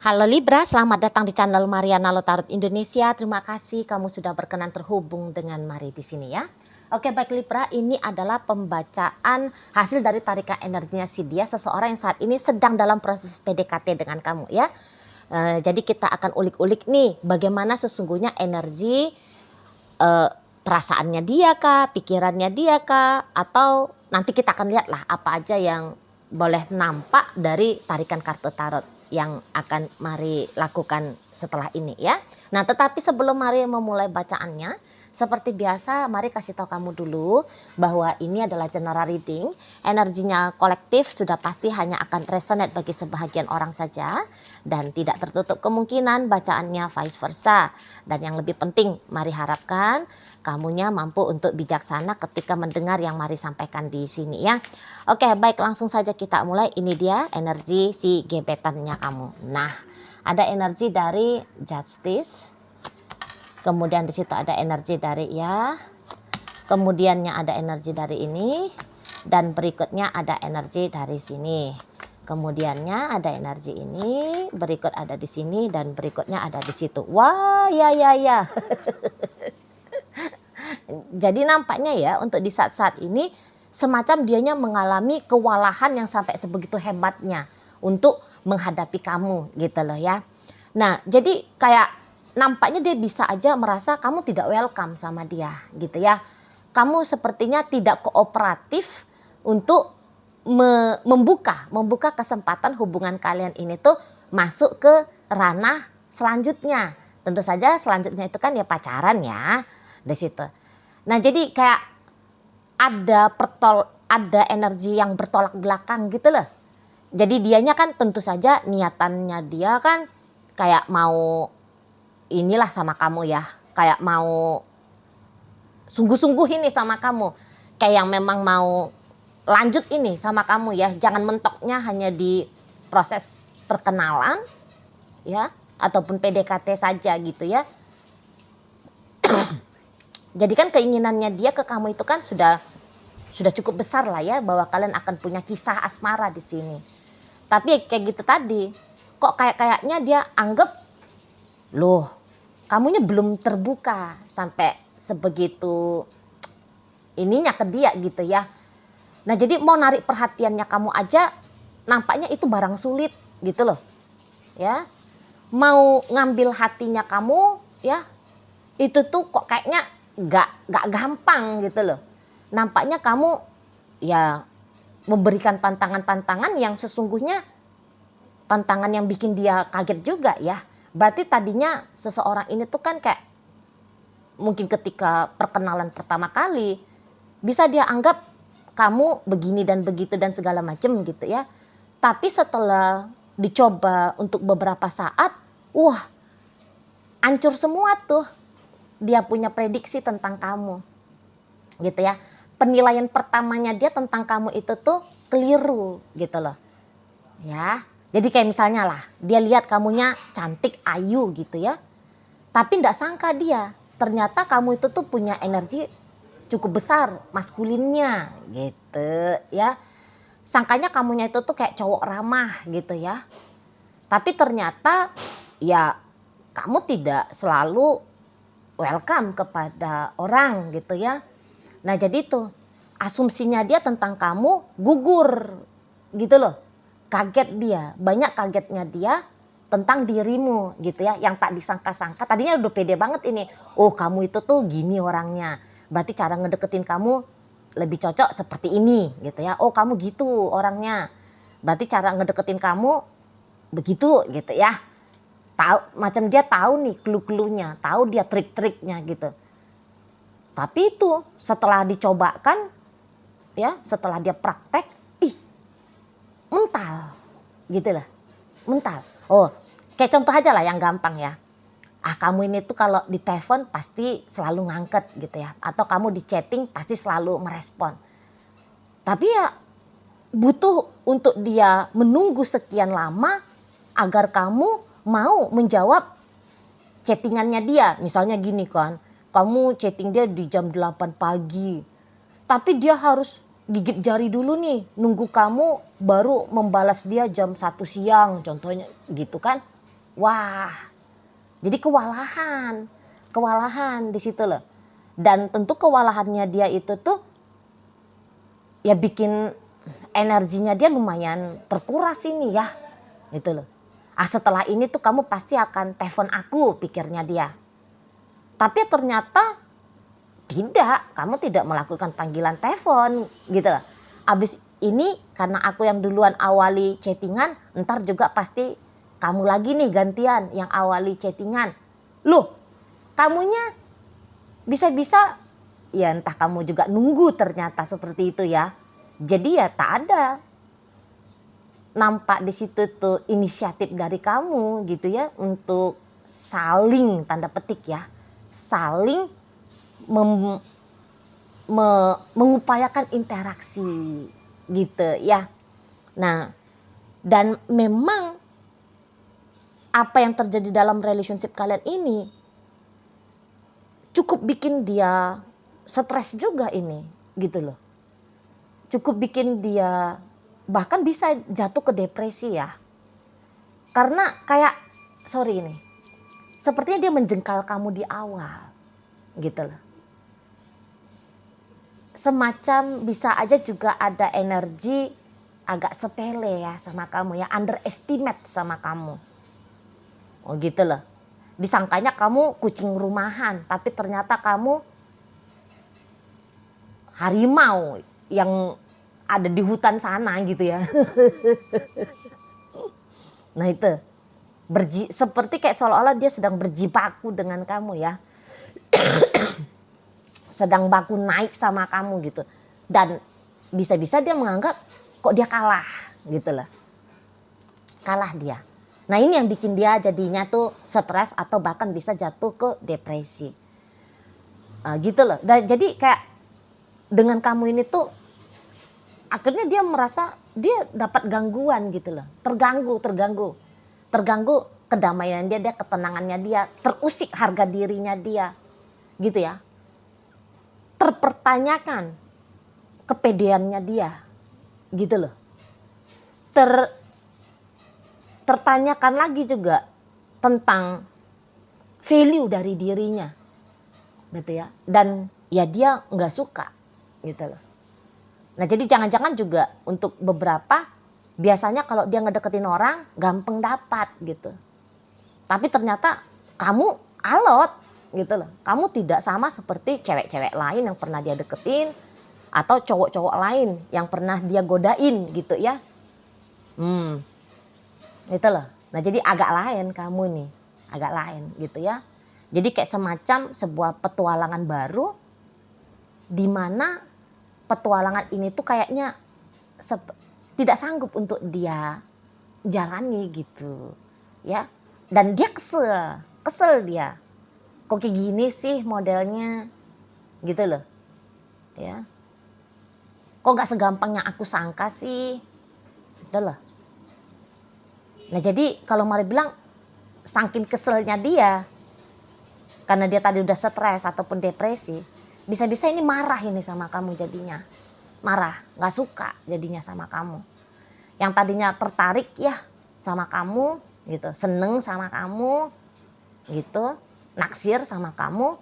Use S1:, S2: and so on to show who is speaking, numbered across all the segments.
S1: Halo Libra, selamat datang di channel Mariana Lotarot Indonesia. Terima kasih kamu sudah berkenan terhubung dengan Mari di sini ya. Oke baik Libra, ini adalah pembacaan hasil dari tarikan energinya si dia, seseorang yang saat ini sedang dalam proses PDKT dengan kamu ya. Jadi kita akan ulik-ulik nih bagaimana sesungguhnya energi perasaannya dia kah, pikirannya dia kah, atau nanti kita akan lihat lah apa aja yang boleh nampak dari tarikan kartu tarot yang akan Mari lakukan setelah ini ya. Nah tetapi sebelum Mari memulai bacaannya, seperti biasa Mari kasih tahu kamu dulu bahwa ini adalah general reading. Energinya kolektif sudah pasti hanya akan resonate bagi sebahagian orang saja, dan tidak tertutup kemungkinan bacaannya vice versa. Dan yang lebih penting Mari harapkan kamunya mampu untuk bijaksana ketika mendengar yang Mari sampaikan di sini ya. Oke baik, langsung saja kita mulai. Ini dia energi si gebetannya kamu. Nah, ada energi dari Justice. Kemudian di situ ada energi dari ya. Kemudiannya ada energi dari ini, dan berikutnya ada energi dari sini. Kemudiannya ada energi ini, berikut ada di sini, dan berikutnya ada di situ. Wah, ya. Jadi nampaknya ya untuk di saat-saat ini semacam dianya mengalami kewalahan yang sampai sebegitu hebatnya untuk menghadapi kamu gitu loh ya. Nah jadi kayak nampaknya dia bisa aja merasa kamu tidak welcome sama dia gitu ya. Kamu sepertinya tidak kooperatif untuk membuka kesempatan hubungan kalian ini tuh masuk ke ranah selanjutnya. Tentu saja selanjutnya itu kan ya pacaran ya di situ. Nah jadi kayak ada energi yang bertolak belakang gitu loh. Jadi dianya kan tentu saja niatannya dia kan kayak mau inilah sama kamu ya. Kayak mau sungguh-sungguh ini sama kamu. Kayak yang memang mau lanjut ini sama kamu ya. Jangan mentoknya hanya di proses perkenalan ya. Ataupun PDKT saja gitu ya. Jadi kan keinginannya dia ke kamu itu kan sudah cukup besar lah ya, bahwa kalian akan punya kisah asmara di sini. Tapi kayak gitu tadi, kok kayaknya dia anggap, loh, kamunya belum terbuka sampai sebegitu ininya ke dia gitu ya. Nah jadi mau narik perhatiannya kamu aja, nampaknya itu barang sulit gitu loh, ya. Mau ngambil hatinya kamu, ya, itu tuh kok kayaknya gak gampang gitu loh. Nampaknya kamu ya memberikan tantangan-tantangan yang sesungguhnya tantangan yang bikin dia kaget juga ya. Berarti tadinya seseorang ini tuh kan kayak mungkin ketika perkenalan pertama kali bisa dia anggap kamu begini dan begitu dan segala macam gitu ya. Tapi setelah dicoba untuk beberapa saat, wah, hancur semua tuh. Dia punya prediksi tentang kamu. Gitu ya. Penilaian pertamanya dia tentang kamu itu tuh keliru gitu loh. Ya. Jadi kayak misalnya lah, dia lihat kamunya cantik, ayu gitu ya. Tapi enggak sangka dia, ternyata kamu itu tuh punya energi cukup besar maskulinnya gitu ya. Sangkanya kamunya itu tuh kayak cowok ramah gitu ya. Tapi ternyata ya kamu tidak selalu welcome kepada orang gitu ya. Nah jadi tuh asumsinya dia tentang kamu gugur gitu loh. Kaget dia, banyak kagetnya dia tentang dirimu gitu ya. Yang tak disangka-sangka, tadinya udah pede banget ini. Oh kamu itu tuh gini orangnya, berarti cara ngedeketin kamu lebih cocok seperti ini gitu ya. Oh kamu gitu orangnya, berarti cara ngedeketin kamu begitu gitu ya. Tahu macam dia tahu nih clue-cluenya, tahu dia trik-triknya gitu. Tapi itu setelah dicobakan ya, setelah dia praktek, mental gitu lah, mental. Oh kayak contoh aja lah yang gampang ya. Kamu ini tuh kalau di telepon pasti selalu ngangkat gitu ya, atau kamu di chatting pasti selalu merespon. Tapi ya butuh untuk dia menunggu sekian lama agar kamu mau menjawab chattingannya dia. Misalnya gini kan, kamu chatting dia di jam 8 pagi. Tapi dia harus gigit jari dulu nih, nunggu kamu baru membalas dia jam 1 siang contohnya gitu kan. Wah, jadi kewalahan di situ loh. Dan tentu kewalahannya dia itu tuh ya bikin energinya dia lumayan terkuras ini ya, gitu loh. Setelah ini tuh kamu pasti akan telepon aku, pikirnya dia. Tapi ternyata tidak, kamu tidak melakukan panggilan telepon gitu loh. Abis ini karena aku yang duluan awali chattingan, ntar juga pasti kamu lagi nih gantian yang awali chattingan. Loh, kamunya bisa-bisa ya entah kamu juga nunggu ternyata seperti itu ya. Jadi ya tak ada nampak di situ tuh inisiatif dari kamu gitu ya untuk saling tanda petik ya, saling mengupayakan interaksi gitu ya. Nah, dan memang apa yang terjadi dalam relationship kalian ini cukup bikin dia stres juga ini gitu loh. Cukup bikin dia bahkan bisa jatuh ke depresi ya. Karena kayak sepertinya dia menjengkal kamu di awal gitu loh. Semacam bisa aja juga ada energi agak sepele ya sama kamu ya, underestimate sama kamu. Oh gitu loh. Disangkanya kamu kucing rumahan, tapi ternyata kamu harimau yang ada di hutan sana gitu ya. Nah itu, seperti kayak seolah-olah dia sedang berjibaku dengan kamu ya. Sedang baku naik sama kamu gitu. Dan bisa-bisa dia menganggap kok dia kalah gitu loh. Kalah dia. Nah ini yang bikin dia jadinya tuh stres atau bahkan bisa jatuh ke depresi. Gitu loh. Dan jadi kayak dengan kamu ini tuh akhirnya dia merasa dia dapat gangguan gitu loh. Terganggu kedamaian dia, ketenangannya dia, terusik harga dirinya dia. Gitu ya. Terpertanyakan kepedeannya dia. Gitu loh. Tertanyakan lagi juga tentang value dari dirinya. Gitu ya. Dan ya dia nggak suka gitu loh. Nah jadi jangan-jangan juga untuk beberapa biasanya kalau dia ngedeketin orang gampang dapat gitu. Tapi ternyata kamu alot gitu loh. Kamu tidak sama seperti cewek-cewek lain yang pernah dia deketin atau cowok-cowok lain yang pernah dia godain gitu ya. Gitu loh. Nah jadi agak lain kamu nih, agak lain gitu ya. Jadi kayak semacam sebuah petualangan baru di mana petualangan ini tuh kayaknya tidak sanggup untuk dia jalani gitu ya. Dan dia kesel dia. Kok kayak gini sih modelnya gitu loh ya. Kok gak segampang yang aku sangka sih gitu loh. Nah jadi kalau Mari bilang saking keselnya dia karena dia tadi udah stres ataupun depresi, bisa-bisa ini marah ini sama kamu jadinya. Marah, gak suka jadinya sama kamu. Yang tadinya tertarik ya sama kamu gitu, seneng sama kamu gitu, naksir sama kamu.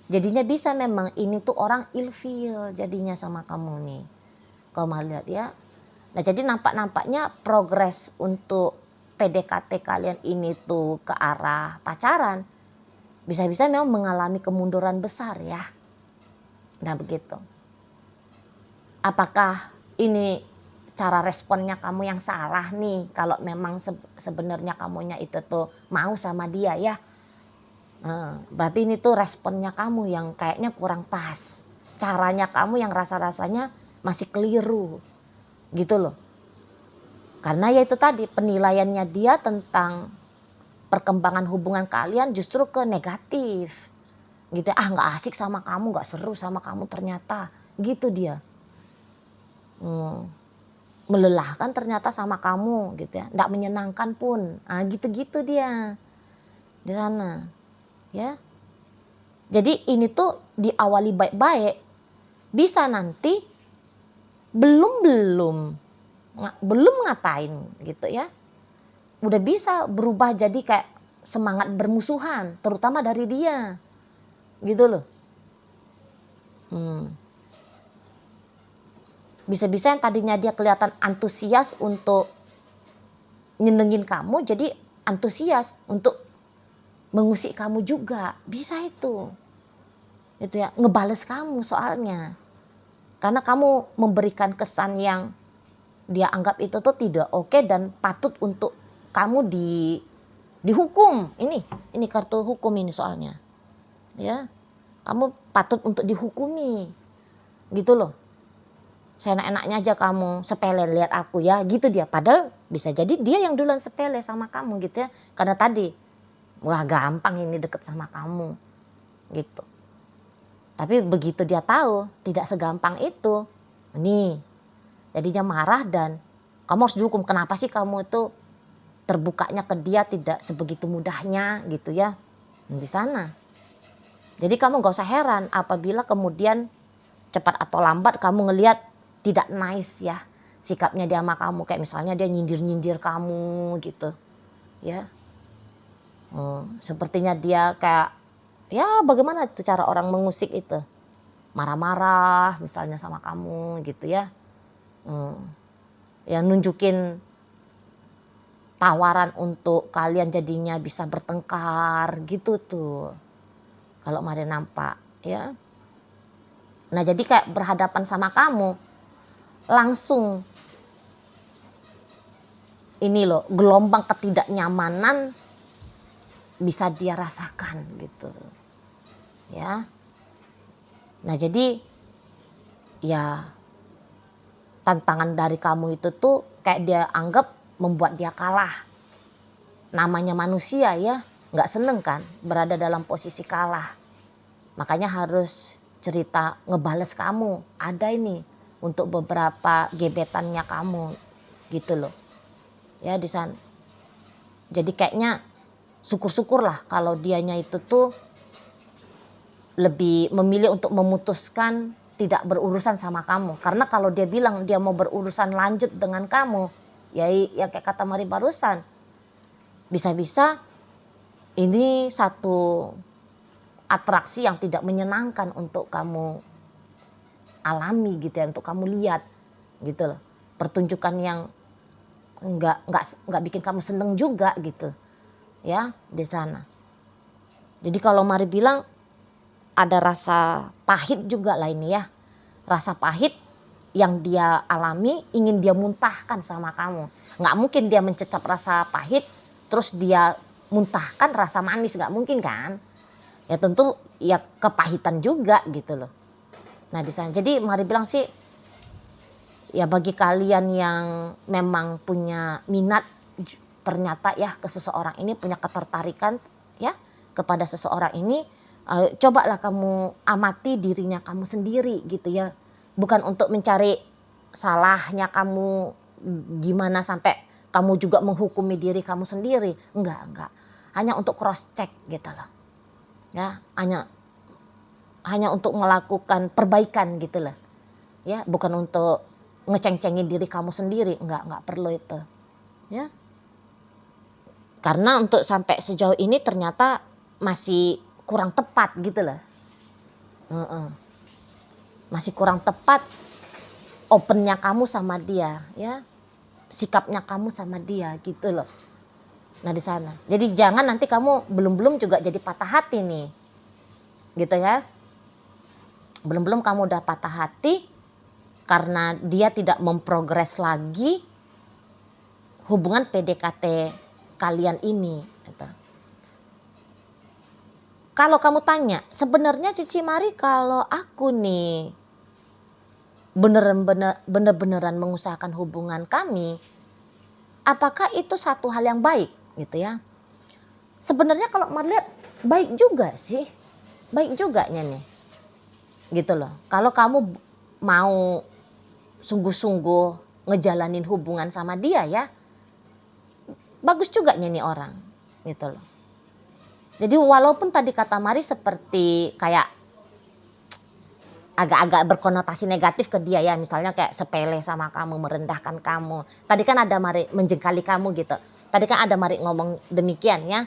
S1: Jadinya bisa memang ini tuh orang ilfeel jadinya sama kamu nih. Kalau mau lihat ya. Nah jadi nampaknya progres untuk PDKT kalian ini tuh ke arah pacaran bisa-bisa memang mengalami kemunduran besar ya. Nah begitu. Apakah ini cara responnya kamu yang salah nih kalau memang sebenarnya kamunya itu tuh mau sama dia ya. Berarti ini tuh responnya kamu yang kayaknya kurang pas. Caranya kamu yang rasa-rasanya masih keliru gitu loh. Karena ya itu tadi penilaiannya dia tentang perkembangan hubungan kalian justru ke negatif gitu. Gak asik sama kamu, gak seru sama kamu ternyata gitu dia. Melelahkan ternyata sama kamu gitu ya, gak menyenangkan pun. Gitu-gitu dia di sana ya. Jadi ini tuh diawali baik-baik, bisa nanti belum ngapain gitu ya, udah bisa berubah jadi kayak semangat bermusuhan, terutama dari dia, gitu loh. Bisa-bisa yang tadinya dia kelihatan antusias untuk nyenengin kamu, jadi antusias untuk mengusik kamu juga, bisa itu ya, ngebales kamu soalnya, karena kamu memberikan kesan yang dia anggap itu tuh tidak oke dan patut untuk kamu dihukum. Ini kartu hukum ini soalnya, ya, kamu patut untuk dihukumi, gitu loh. Seenak-enaknya aja kamu sepele lihat aku ya, gitu dia. Padahal bisa jadi dia yang duluan sepele sama kamu gitu ya, karena tadi wah gampang ini deket sama kamu gitu. Tapi begitu dia tahu tidak segampang itu, nih jadinya marah dan kamu harus dihukum. Kenapa sih kamu itu terbukanya ke dia tidak sebegitu mudahnya gitu ya, di sana. Jadi kamu gak usah heran apabila kemudian cepat atau lambat kamu ngelihat tidak nice ya sikapnya dia sama kamu, kayak misalnya dia nyindir-nyindir kamu gitu ya. Sepertinya dia kayak ya bagaimana itu cara orang mengusik itu, marah-marah misalnya sama kamu gitu ya. Ya nunjukin tawaran untuk kalian jadinya bisa bertengkar gitu tuh kalau Mari nampak ya. Nah jadi kayak berhadapan sama kamu langsung ini loh, gelombang ketidaknyamanan bisa dia rasakan gitu ya. Nah jadi ya tantangan dari kamu itu tuh kayak dia anggap membuat dia kalah. Namanya manusia ya, nggak seneng kan berada dalam posisi kalah. Makanya harus cerita ngebales kamu. Ada ini untuk beberapa gebetannya kamu gitu loh. Ya di sana. Jadi kayaknya syukur-syukur lah kalau dianya itu tuh lebih memilih untuk memutuskan tidak berurusan sama kamu. Karena kalau dia bilang dia mau berurusan lanjut dengan kamu, ya kayak kata Mari barusan, bisa-bisa ini satu atraksi yang tidak menyenangkan untuk kamu alami gitu ya, untuk kamu lihat gitu loh. Pertunjukan yang nggak bikin kamu seneng juga gitu ya di sana. Jadi kalau Mari bilang ada rasa pahit juga lah ini ya, rasa pahit yang dia alami ingin dia muntahkan sama kamu. Nggak mungkin dia mencecap rasa pahit terus dia muntahkan rasa manis, nggak mungkin kan. Ya tentu ya kepahitan juga gitu loh. Nah di sana jadi Mari bilang sih ya bagi kalian yang memang punya minat ternyata ya ke seseorang ini, punya ketertarikan ya kepada seseorang ini, cobalah kamu amati dirinya kamu sendiri gitu ya. Bukan untuk mencari salahnya kamu gimana sampai kamu juga menghukumi diri kamu sendiri. Enggak. Hanya untuk cross check gitu loh. Ya, hanya untuk melakukan perbaikan gitu loh. Ya, bukan untuk ngeceng-cengin diri kamu sendiri, enggak perlu itu. Ya. Karena untuk sampai sejauh ini ternyata masih kurang tepat gitu loh. Masih kurang tepat opennya kamu sama dia ya. Sikapnya kamu sama dia gitu loh. Nah di sana. Jadi jangan nanti kamu belum juga jadi patah hati nih. Gitu ya. Belum kamu udah patah hati karena dia tidak memprogres lagi hubungan PDKT kalian ini gitu. Kalau kamu tanya, sebenarnya Cici Mari kalau aku nih beneran mengusahakan hubungan kami, apakah itu satu hal yang baik gitu ya? Sebenarnya kalau Mari lihat baik juga sih, baik juga nih, gitu loh. Kalau kamu mau sungguh-sungguh ngejalanin hubungan sama dia ya, bagus juga nih orang, gitu loh. Jadi walaupun tadi kata Mari seperti kayak agak-agak berkonotasi negatif ke dia ya, misalnya kayak sepele sama kamu, merendahkan kamu. Tadi kan ada Mari menjengkali kamu gitu. Tadi kan ada Mari ngomong demikian ya.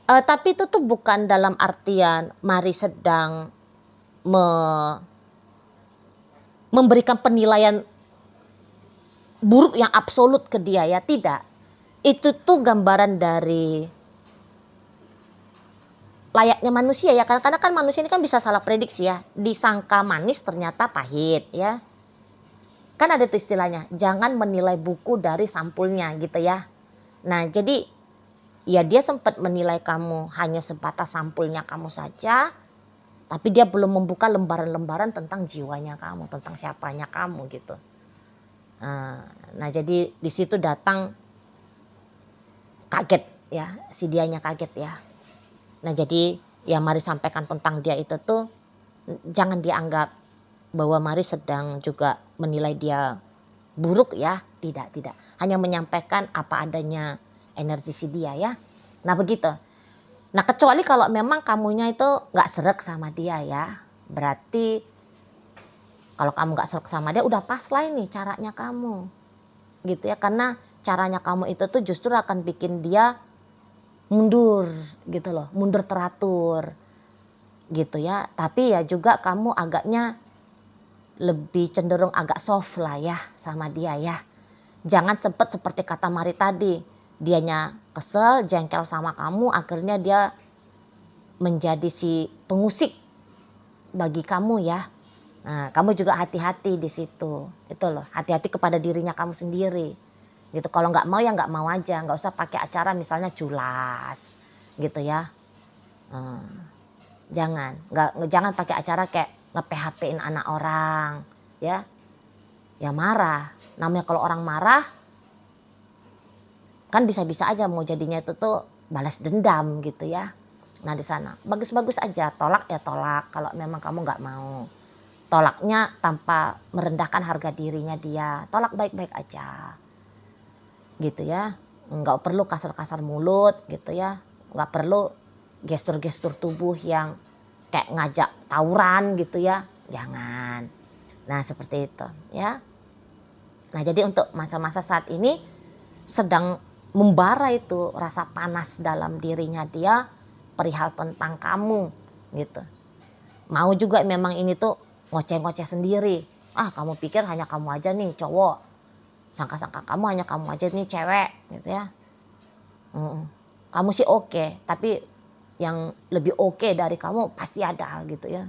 S1: Tapi itu tuh bukan dalam artian Mari sedang memberikan penilaian buruk yang absolut ke dia ya, tidak. Itu tuh gambaran dari layaknya manusia ya, karena kan manusia ini kan bisa salah prediksi ya, disangka manis ternyata pahit ya. Kan ada tuh istilahnya, jangan menilai buku dari sampulnya gitu ya. Nah jadi ya dia sempat menilai kamu hanya sebatas sampulnya kamu saja, tapi dia belum membuka lembaran-lembaran tentang jiwanya kamu, tentang siapanya kamu gitu. Nah jadi di situ datang kaget ya, si dianya kaget ya. Nah jadi yang Mari sampaikan tentang dia itu tuh jangan dianggap bahwa Mari sedang juga menilai dia buruk ya, tidak. Hanya menyampaikan apa adanya energi si dia ya. Nah begitu. Nah kecuali kalau memang kamunya itu gak sreg sama dia ya, berarti kalau kamu gak sreg sama dia udah pas lah ini caranya kamu gitu ya, karena caranya kamu itu tuh justru akan bikin dia mundur gitu loh, mundur teratur gitu ya. Tapi ya juga kamu agaknya lebih cenderung agak soft lah ya sama dia ya. Jangan sempet seperti kata Mari tadi, dianya kesel, jengkel sama kamu, akhirnya dia menjadi si pengusik bagi kamu ya. Nah, kamu juga hati-hati di situ. Itu loh, hati-hati kepada dirinya kamu sendiri. Gitu. Kalau nggak mau ya nggak mau aja, nggak usah pakai acara misalnya culas gitu ya. Jangan pakai acara kayak nge-PHP-in anak orang ya. Ya marah. Namanya kalau orang marah kan bisa-bisa aja mau jadinya itu tuh balas dendam gitu ya. Nah di sana bagus-bagus aja, tolak ya tolak kalau memang kamu nggak mau. Tolaknya tanpa merendahkan harga dirinya dia, tolak baik-baik aja gitu ya. Nggak perlu kasar-kasar mulut gitu ya, nggak perlu gestur-gestur tubuh yang kayak ngajak tawuran gitu ya, jangan. Nah seperti itu ya. Nah jadi untuk masa-masa saat ini sedang membara itu rasa panas dalam dirinya dia perihal tentang kamu gitu. Mau juga memang ini tuh ngoceh-ngoceh sendiri. Kamu pikir hanya kamu aja nih cowok, sangka-sangka kamu hanya kamu aja nih cewek gitu ya. Kamu sih oke, tapi yang lebih oke dari kamu pasti ada gitu ya.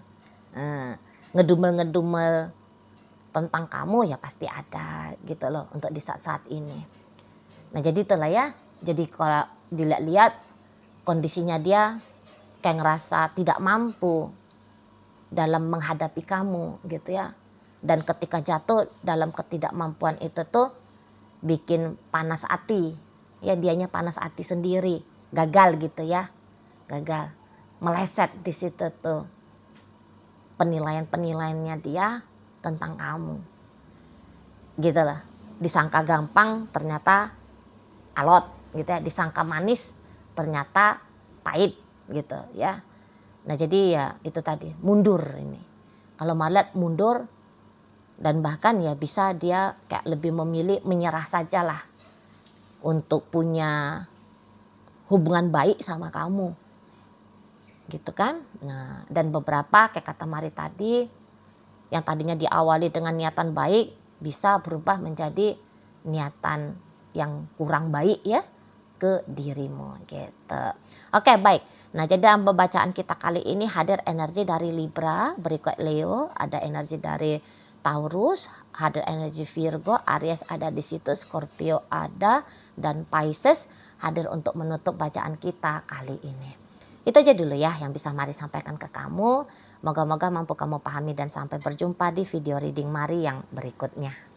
S1: Ngedumel-ngedumel tentang kamu ya pasti ada gitu loh untuk di saat-saat ini. Nah jadi itulah ya, jadi kalau dilihat-lihat kondisinya dia kayak ngerasa tidak mampu dalam menghadapi kamu gitu ya. Dan ketika jatuh dalam ketidakmampuan itu tuh bikin panas hati. Ya dianya panas hati sendiri, gagal gitu ya. Gagal. Meleset di situ tuh penilaian-penilaiannya dia tentang kamu. Gitu lah. Disangka gampang ternyata alot gitu ya. Disangka manis ternyata pahit gitu ya. Nah jadi ya itu tadi mundur ini. Kalau Mari mundur dan bahkan ya bisa dia kayak lebih memilih menyerah sajalah untuk punya hubungan baik sama kamu. Gitu kan. Nah dan beberapa kayak kata Mari tadi yang tadinya diawali dengan niatan baik bisa berubah menjadi niatan yang kurang baik ya ke dirimu gitu. Oke baik. Nah jadi dalam pembacaan kita kali ini hadir energi dari Libra, berikut Leo, ada energi dari Taurus, hadir energi Virgo, Aries ada di situ, Scorpio ada, dan Pisces hadir untuk menutup bacaan kita kali ini. Itu aja dulu ya yang bisa Mari sampaikan ke kamu. Moga-moga mampu kamu pahami dan sampai berjumpa di video reading Mari yang berikutnya.